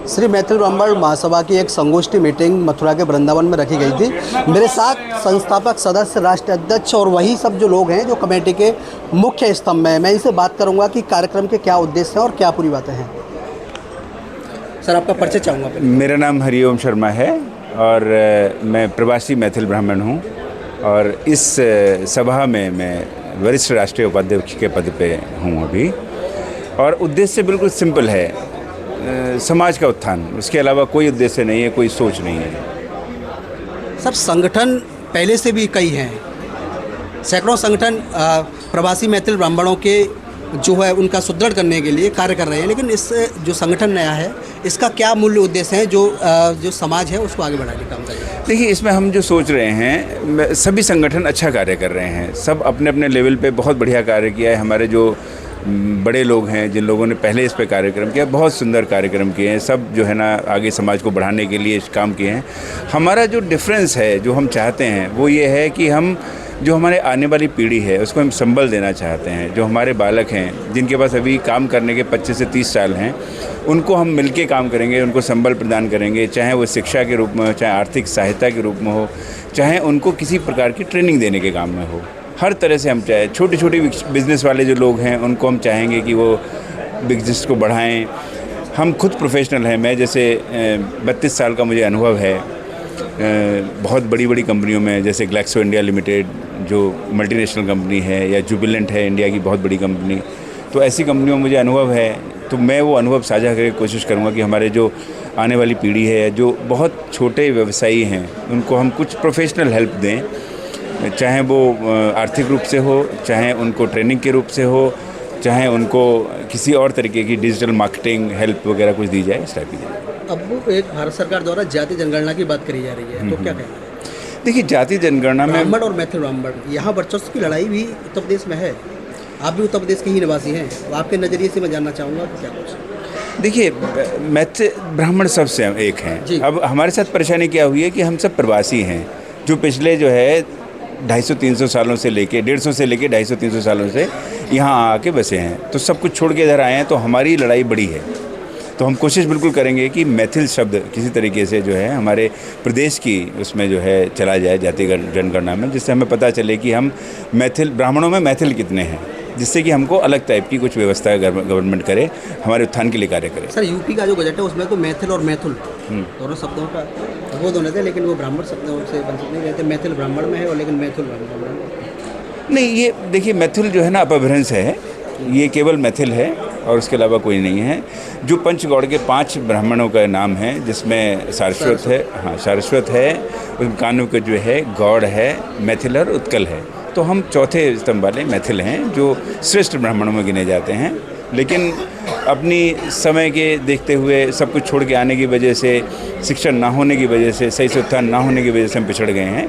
श्री मैथिल ब्राह्मण महासभा की एक संगोष्ठी मीटिंग मथुरा के वृंदावन में रखी गई थी। मेरे साथ संस्थापक सदस्य, राष्ट्रीय अध्यक्ष और वही सब जो लोग हैं जो कमेटी के मुख्य स्तंभ हैं। मैं इनसे बात करूंगा कि कार्यक्रम के क्या उद्देश्य हैं और क्या पूरी बातें हैं। सर, आपका परिचय चाहूँगा। मेरा नाम हरिओम शर्मा है और मैं प्रवासी मैथिल ब्राह्मण हूँ और इस सभा में मैं वरिष्ठ राष्ट्रीय उपाध्यक्ष के पद पे हूँ अभी। और उद्देश्य बिल्कुल सिंपल है, समाज का उत्थान, उसके अलावा कोई उद्देश्य नहीं है, कोई सोच नहीं है। सर, संगठन पहले से भी कई हैं, सैकड़ों संगठन प्रवासी मैथिल ब्राह्मणों के जो है उनका सुदृढ़ करने के लिए कार्य कर रहे हैं, लेकिन इस जो संगठन नया है इसका क्या मूल्य उद्देश्य है जो समाज है उसको आगे बढ़ाने का काम करेगा। देखिए, इसमें हम जो सोच रहे हैं, सभी संगठन अच्छा कार्य कर रहे हैं, सब अपने अपने लेवल पे बहुत बढ़िया कार्य किया है। हमारे जो बड़े लोग हैं, जिन लोगों ने पहले इस पे कार्यक्रम किया, बहुत सुंदर कार्यक्रम किए हैं, सब जो है ना आगे समाज को बढ़ाने के लिए काम किए हैं। हमारा जो डिफरेंस है, जो हम चाहते हैं वो ये है कि हम जो हमारे आने वाली पीढ़ी है उसको हम संबल देना चाहते हैं। जो हमारे बालक हैं जिनके पास अभी काम करने के 25 से 30 साल हैं, उनको हम मिलके काम करेंगे, उनको संबल प्रदान करेंगे, चाहे वो शिक्षा के रूप में हो, चाहे आर्थिक सहायता के रूप में हो, चाहे उनको किसी प्रकार की ट्रेनिंग देने के काम में हो। हर तरह से हम चाहे छोटी छोटी बिज़नेस वाले जो लोग हैं उनको हम चाहेंगे कि वो बिज़नेस को बढ़ाएं। हम खुद प्रोफेशनल हैं, मैं जैसे 32 साल का मुझे अनुभव है बहुत बड़ी बड़ी कंपनियों में, जैसे ग्लैक्सो इंडिया लिमिटेड जो मल्टीनेशनल कंपनी है, या जुबिलेंट है इंडिया की बहुत बड़ी कंपनी। तो ऐसी कंपनियों में मुझे अनुभव है, तो मैं वो अनुभव साझा करके कोशिश करूँगा कि हमारे जो आने वाली पीढ़ी है, जो बहुत छोटे व्यवसायी हैं, उनको हम कुछ प्रोफेशनल हेल्प दें, चाहे वो आर्थिक रूप से हो, चाहे उनको ट्रेनिंग के रूप से हो, चाहे उनको किसी और तरीके की डिजिटल मार्केटिंग हेल्प वगैरह कुछ दी जाए, इस टाइप की। अब एक भारत सरकार द्वारा जाति जनगणना की बात करी जा रही है, तो क्या कहना है? देखिए, जाति जनगणना में ब्राह्मण और मैथिल ब्राह्मण यहाँ वर्चस्व की लड़ाई भी उत्तर प्रदेश में है। आप भी उत्तर प्रदेश के ही निवासी हैं, तो आपके नज़रिए से मैं जानना चाहूँगा कि क्या कुछ। देखिए, मैथिल ब्राह्मण सबसे एक हैं। अब हमारे साथ परेशानी क्या हुई है कि हम सब प्रवासी हैं, जो पिछले जो है 250-300 सालों से लेके 150 से लेके 250-300 सालों से यहाँ आके बसे हैं। तो सब कुछ छोड़ के इधर आए हैं, तो हमारी लड़ाई बड़ी है। तो हम कोशिश बिल्कुल करेंगे कि मैथिल शब्द किसी तरीके से जो है हमारे प्रदेश की उसमें जो है चला जाए जाति जनगणना में, जिससे हमें पता चले कि हम मैथिल ब्राह्मणों में मैथिल कितने हैं, जिससे कि हमको अलग टाइप की कुछ व्यवस्था गवर्नमेंट करे, हमारे उत्थान के लिए कार्य करे। सर, यूपी का जो बजट है उसमें तो मैथिल और मैथुल दोनों शब्दों का वो दोनों थे, लेकिन वो ब्राह्मण शब्दों से वंचित नहीं रहते। मैथिल ब्राह्मण में है और लेकिन मैथुल ब्राह्मण नहीं। ये देखिए, मैथिल जो है ना अपभ्रंश है, ये केवल मैथिल है और उसके अलावा कोई नहीं है। जो पंचगौड़ के 5 ब्राह्मणों का नाम है, जिसमें सारस्वत है, हाँ सारस्वत है, कान्व का जो है गौड़ है, मैथिल और उत्कल है। तो हम चौथे स्तंभ वाले मैथिल हैं, जो श्रेष्ठ ब्राह्मणों में गिने जाते हैं। लेकिन अपनी समय के देखते हुए सब कुछ छोड़ के आने की वजह से, शिक्षण ना होने की वजह से, सही से उत्थान ना होने की वजह से हम पिछड़ गए हैं।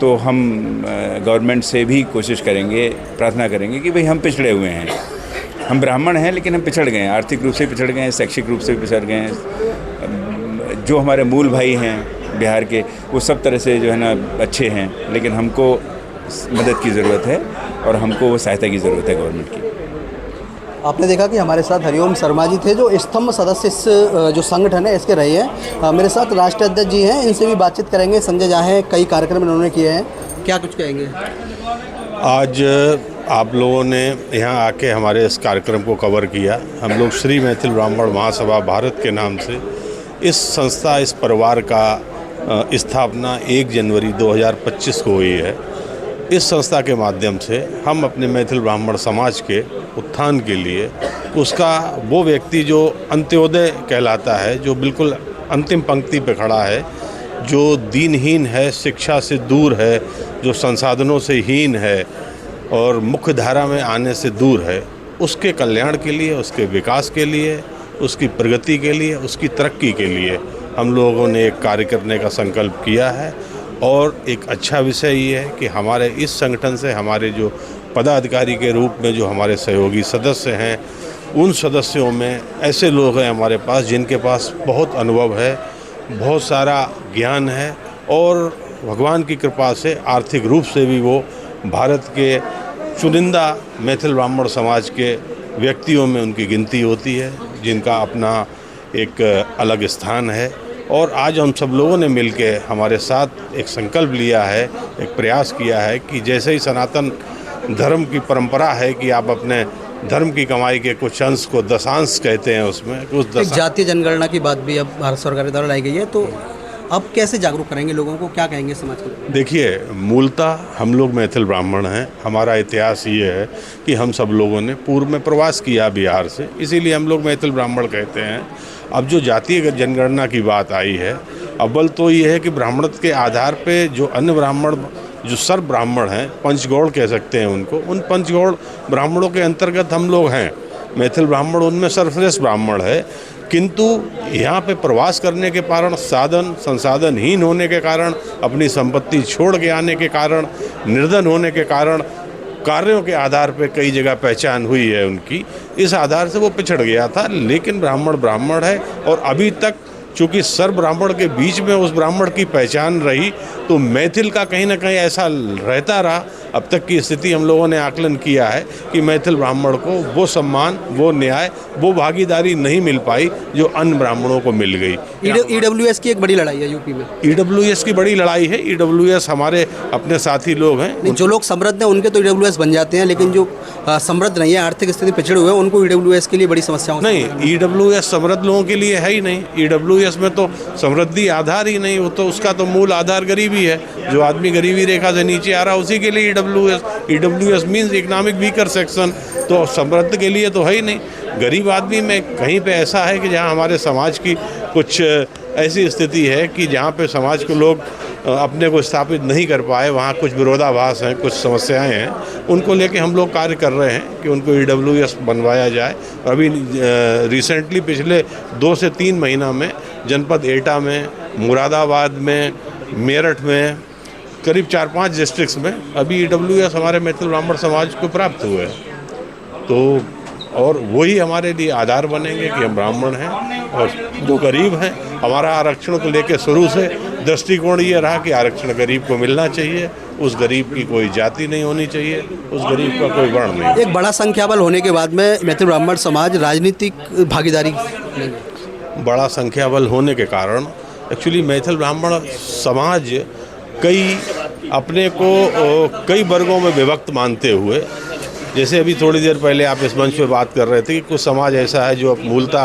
तो हम गवर्नमेंट से भी कोशिश करेंगे, प्रार्थना करेंगे कि भाई हम पिछड़े हुए हैं, हम ब्राह्मण हैं लेकिन हम पिछड़ गए हैं, आर्थिक रूप से पिछड़ गए हैं, शैक्षिक रूप से भी पिछड़ गए हैं। जो हमारे मूल भाई हैं बिहार के, वो सब तरह से जो है ना अच्छे हैं, लेकिन हमको मदद की ज़रूरत है और हमको वो सहायता की ज़रूरत है गवर्नमेंट की। आपने देखा कि हमारे साथ हरिओम शर्मा जी थे, जो स्तंभ सदस्य इस जो संगठन है इसके रहे हैं। मेरे साथ राष्ट्रीय अध्यक्ष जी हैं, इनसे भी बातचीत करेंगे। संजय झा हैं, कई कार्यक्रम इन्होंने किए हैं, क्या कुछ कहेंगे? आज आप लोगों ने यहाँ आके हमारे इस कार्यक्रम को कवर किया। हम लोग श्री मैथिल ब्राह्मण महासभा भारत के नाम से इस संस्था, इस परिवार का स्थापना 1 जनवरी 2025 को हुई है। इस संस्था के माध्यम से हम अपने मैथिल ब्राह्मण समाज के उत्थान के लिए, उसका वो व्यक्ति जो अंत्योदय कहलाता है, जो बिल्कुल अंतिम पंक्ति पे खड़ा है, जो दीनहीन है, शिक्षा से दूर है, जो संसाधनों से हीन है और मुख्य धारा में आने से दूर है, उसके कल्याण के लिए, उसके विकास के लिए, उसकी प्रगति के लिए, उसकी तरक्की के लिए हम लोगों ने एक कार्य करने का संकल्प किया है। और एक अच्छा विषय ये है कि हमारे इस संगठन से हमारे जो पदाधिकारी के रूप में जो हमारे सहयोगी सदस्य हैं, उन सदस्यों में ऐसे लोग हैं हमारे पास जिनके पास बहुत अनुभव है, बहुत सारा ज्ञान है और भगवान की कृपा से आर्थिक रूप से भी वो भारत के चुनिंदा मैथिल ब्राह्मण समाज के व्यक्तियों में उनकी गिनती होती है, जिनका अपना एक अलग स्थान है। और आज हम सब लोगों ने मिलके हमारे साथ एक संकल्प लिया है, एक प्रयास किया है कि जैसे ही सनातन धर्म की परंपरा है कि आप अपने धर्म की कमाई के कुछ अंश को दशांश कहते हैं, उसमें कुछ एक जातीय जनगणना की बात भी अब भारत सरकार द्वारा लाई गई है, तो अब कैसे जागरूक करेंगे लोगों को, क्या कहेंगे समाज को? देखिए, मूलतः हम लोग मैथिल ब्राह्मण हैं। हमारा इतिहास ये है कि हम सब लोगों ने पूर्व में प्रवास किया बिहार से, इसीलिए हम लोग मैथिल ब्राह्मण कहते हैं। अब जो जातीय जनगणना की बात आई है, अव्वल तो ये है कि ब्राह्मणत्व के आधार पे जो अन्य ब्राह्मण, जो सर्व ब्राह्मण हैं, पंचगौड़ कह सकते हैं उनको, उन पंचगौड़ ब्राह्मणों के अंतर्गत हम लोग हैं। मैथिल ब्राह्मण उनमें सर्वश्रेष्ठ ब्राह्मण है, किंतु यहाँ पे प्रवास करने के कारण, साधन संसाधनहीन होने के कारण, अपनी संपत्ति छोड़ के आने के कारण, निर्धन होने के कारण, कार्यों के आधार पे कई जगह पहचान हुई है उनकी, इस आधार से वो पिछड़ गया था। लेकिन ब्राह्मण ब्राह्मण है, और अभी तक चूँकि सर्व ब्राह्मण के बीच में उस ब्राह्मण की पहचान रही, तो मैथिल का कहीं ना कहीं ऐसा रहता रहा। अब तक की स्थिति हम लोगों ने आकलन किया है कि मैथिल ब्राह्मण को वो सम्मान, वो न्याय, वो भागीदारी नहीं मिल पाई जो अन्य ब्राह्मणों को मिल गई। ईडब्ल्यूएस की एक बड़ी लड़ाई है यूपी में। ईडब्ल्यूएस की बड़ी लड़ाई है। ईडब्ल्यूएस हमारे अपने साथी लोग हैं। जो लोग समृद्ध हैं उनके तो ईडब्ल्यूएस बन जाते हैं, लेकिन जो समृद्ध नहीं है, आर्थिक स्थिति पिछड़े हुए हैं, उनको ईडब्ल्यूएस के लिए बड़ी समस्याओं नहीं, ईडब्ल्यूएस समृद्ध लोगों के लिए है ही नहीं। ईडब्ल्यूएस में तो समृद्धि आधार ही नहीं, वो तो उसका तो मूल आधार गरीबी है। जो आदमी गरीबी रेखा से नीचे आ रहा है उसी के लिए EWS means economic weaker section, तो समृद्ध के लिए तो है ही नहीं। गरीब आदमी में कहीं पे ऐसा है कि जहाँ हमारे समाज की कुछ ऐसी स्थिति है कि जहाँ पे समाज के लोग अपने को स्थापित नहीं कर पाए, वहाँ कुछ विरोधाभास हैं, कुछ समस्याएं हैं, उनको लेके हम लोग कार्य कर रहे हैं कि उनको ईडब्ल्यूएस बनवाया जाए। अभी रिसेंटली पिछले 2 से 3 महीना में जनपद एटा में, मुरादाबाद में, मेरठ में, करीब 4-5 डिस्ट्रिक्ट्स में अभी ईडब्ल्यूएस हमारे मैथिल ब्राह्मण समाज को प्राप्त हुए हैं। तो और वही हमारे लिए आधार बनेंगे कि हम ब्राह्मण हैं, और जो गरीब हैं, हमारा आरक्षण को लेकर शुरू से दृष्टिकोण ये रहा कि आरक्षण गरीब को मिलना चाहिए। उस गरीब की कोई जाति नहीं होनी चाहिए, उस गरीब का कोई वर्ण नहीं। एक बड़ा संख्याबल होने के बाद में मैथिल ब्राह्मण समाज राजनीतिक भागीदारी, बड़ा संख्याबल होने के कारण एक्चुअली मैथिल ब्राह्मण समाज अपने को कई वर्गों में विभक्त मानते हुए, जैसे अभी थोड़ी देर पहले आप इस मंच पे बात कर रहे थे कि कुछ समाज ऐसा है जो मूलतः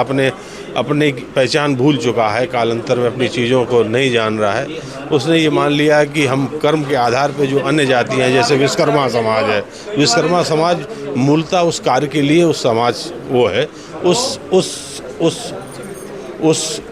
अपनी पहचान भूल चुका है, कालांतर में अपनी चीज़ों को नहीं जान रहा है। उसने ये मान लिया है कि हम कर्म के आधार पे जो अन्य जातियाँ हैं, जैसे विश्वकर्मा समाज है, विश्वकर्मा समाज मूलतः उस कार्य के लिए उस समाज वो है,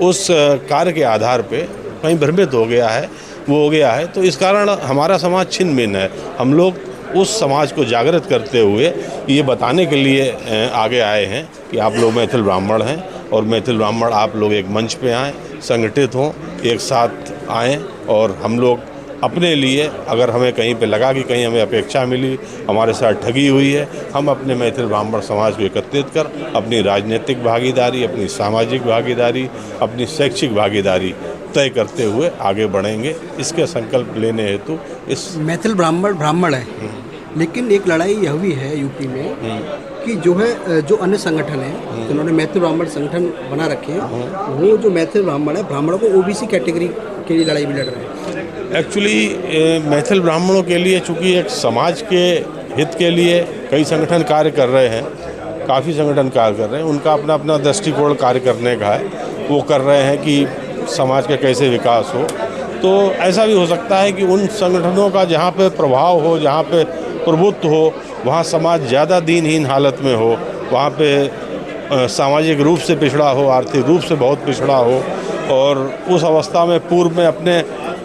उस कार्य के आधार पे कहीं भ्रमित हो गया है, वो हो गया है। तो इस कारण हमारा समाज छिन्न भिन्न है। हम लोग उस समाज को जागृत करते हुए ये बताने के लिए आगे आए हैं कि आप लोग मैथिल ब्राह्मण हैं, और मैथिल ब्राह्मण आप लोग एक मंच पे आएँ, संगठित हों, एक साथ आएँ, और हम लोग अपने लिए, अगर हमें कहीं पे लगा कि कहीं हमें अपेक्षा मिली, हमारे साथ ठगी हुई है, हम अपने मैथिल ब्राह्मण समाज को एकत्रित कर अपनी राजनीतिक भागीदारी, अपनी सामाजिक भागीदारी, अपनी शैक्षिक भागीदारी तय करते हुए आगे बढ़ेंगे। इसके संकल्प लेने हेतु इस मैथिल ब्राह्मण है, लेकिन एक लड़ाई यह भी है यूपी में कि जो अन्य संगठन हैं जिन्होंने मैथिल ब्राह्मण संगठन बना रखे हैं, वो जो मैथिल ब्राह्मण है, ब्राह्मणों को ओबीसी कैटेगरी के लिए लड़ाई भी लड़ रहे हैं। एक्चुअली मैथिल ब्राह्मणों के लिए चूँकि एक समाज के हित के लिए कई संगठन कार्य कर रहे हैं, काफ़ी संगठन कार्य कर रहे हैं, उनका अपना अपना दृष्टिकोण कार्य करने का है। वो कर रहे हैं कि समाज का कैसे विकास हो। तो ऐसा भी हो सकता है कि उन संगठनों का जहाँ पे प्रभाव हो, जहाँ पे प्रभुत्व हो, वहाँ समाज ज़्यादा दीनहीन हालत में हो, वहाँ पे सामाजिक रूप से पिछड़ा हो, आर्थिक रूप से बहुत पिछड़ा हो, और उस अवस्था में पूर्व में अपने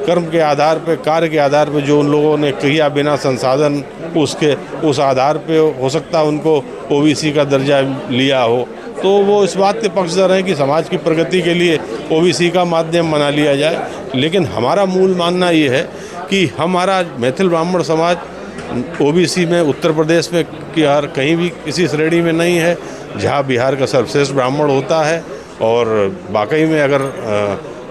कर्म के आधार पे, कार्य के आधार पे जो उन लोगों ने किया बिना संसाधन उस आधार पे हो सकता है उनको ओबीसी का दर्जा लिया हो, तो वो इस बात के पक्षधर हैं कि समाज की प्रगति के लिए ओबीसी का माध्यम बना लिया जाए। लेकिन हमारा मूल मानना ये है कि हमारा मैथिल ब्राह्मण समाज ओबीसी में उत्तर प्रदेश में कि हर कहीं भी किसी श्रेणी में नहीं है, जहाँ बिहार का सर्वश्रेष्ठ ब्राह्मण होता है। और वाकई में अगर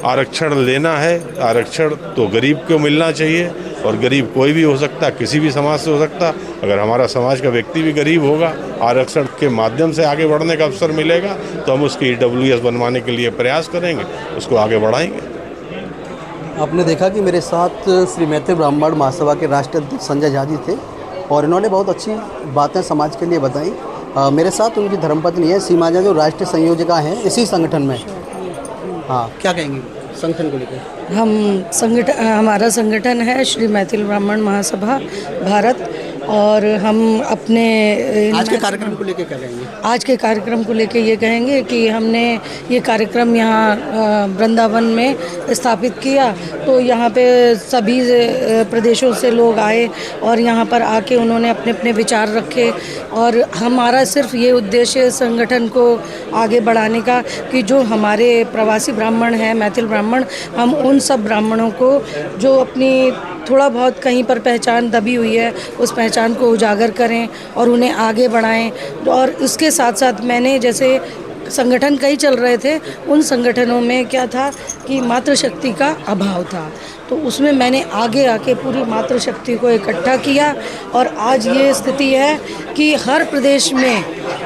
आरक्षण लेना है, आरक्षण तो गरीब को मिलना चाहिए, और गरीब कोई भी हो सकता, किसी भी समाज से हो सकता। अगर हमारा समाज का व्यक्ति भी गरीब होगा, आरक्षण के माध्यम से आगे बढ़ने का अवसर मिलेगा तो हम उसकी EWS बनवाने के लिए प्रयास करेंगे, उसको आगे बढ़ाएंगे। आपने देखा कि मेरे साथ श्री मैथिल ब्राह्मण महासभा के राष्ट्रीय अध्यक्ष संजय झा जी थे और इन्होंने बहुत अच्छी बातें समाज के लिए बताई। मेरे साथ उनकी धर्मपत्नी है सीमा झा, जो राष्ट्रीय संयोजिका हैं इसी संगठन में। हाँ, क्या कहेंगे संगठन को लेकर? हमारा संगठन है श्री मैथिल ब्राह्मण महासभा भारत, और हम अपने आज के कार्यक्रम को लेकर क्या कहेंगे? आज के कार्यक्रम को लेकर ये कहेंगे कि हमने ये कार्यक्रम यहाँ वृंदावन में स्थापित किया, तो यहाँ पे सभी प्रदेशों से लोग आए और यहाँ पर आके उन्होंने अपने अपने विचार रखे। और हमारा सिर्फ ये उद्देश्य संगठन को आगे बढ़ाने का कि जो हमारे प्रवासी ब्राह्मण हैं, मैथिल ब्राह्मण, हम उन सब ब्राह्मणों को जो अपनी थोड़ा बहुत कहीं पर पहचान दबी हुई है, उस पहचान को उजागर करें और उन्हें आगे बढ़ाएं। और इसके साथ साथ मैंने जैसे संगठन कई चल रहे थे, उन संगठनों में क्या था कि मातृशक्ति का अभाव था, तो उसमें मैंने आगे आके पूरी मातृशक्ति को इकट्ठा किया। और आज ये स्थिति है कि हर प्रदेश में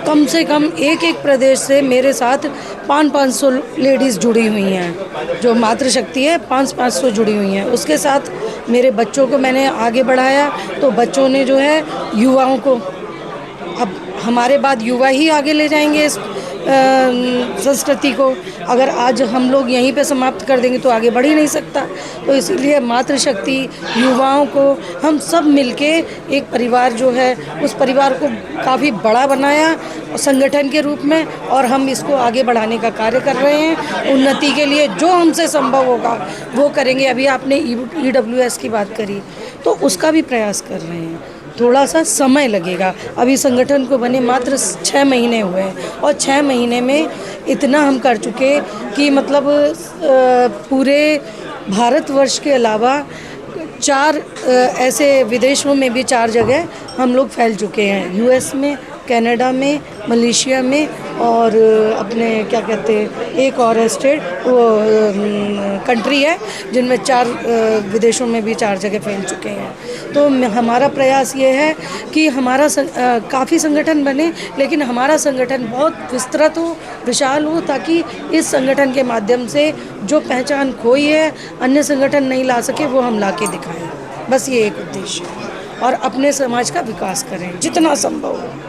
कम से कम एक एक प्रदेश से मेरे साथ 500 लेडीज़ जुड़ी हुई हैं, जो मातृशक्ति है 500 जुड़ी हुई हैं। उसके साथ मेरे बच्चों को मैंने आगे बढ़ाया, तो बच्चों ने जो है युवाओं को, अब हमारे बाद युवा ही आगे ले जाएंगे इस संस्कृति को। अगर आज हम लोग यहीं पे समाप्त कर देंगे तो आगे बढ़ ही नहीं सकता। तो इसीलिए मातृशक्ति, युवाओं को हम सब मिलके एक परिवार जो है, उस परिवार को काफ़ी बड़ा बनाया संगठन के रूप में, और हम इसको आगे बढ़ाने का कार्य कर रहे हैं। उन्नति के लिए जो हमसे संभव होगा वो करेंगे। अभी आपने EWS की बात करी, तो उसका भी प्रयास कर रहे हैं। थोड़ा सा समय लगेगा, अभी संगठन को बने मात्र 6 महीने हुए हैं, और 6 महीने में इतना हम कर चुके कि मतलब पूरे भारतवर्ष के अलावा 4 ऐसे विदेशों में भी 4 जगह हम लोग फैल चुके हैं, US में, कनाडा में, मलेशिया में, और अपने क्या कहते हैं एक और स्टेट वो कंट्री है जिनमें 4 विदेशों में भी 4 जगह फैल चुके हैं। तो हमारा प्रयास ये है कि हमारा काफ़ी संगठन बने, लेकिन हमारा संगठन बहुत विस्तृत हो, विशाल हो, ताकि इस संगठन के माध्यम से जो पहचान खोई है, अन्य संगठन नहीं ला सके, वो हम ला के दिखाएँ। बस ये एक उद्देश्य है, और अपने समाज का विकास करें जितना संभव हो।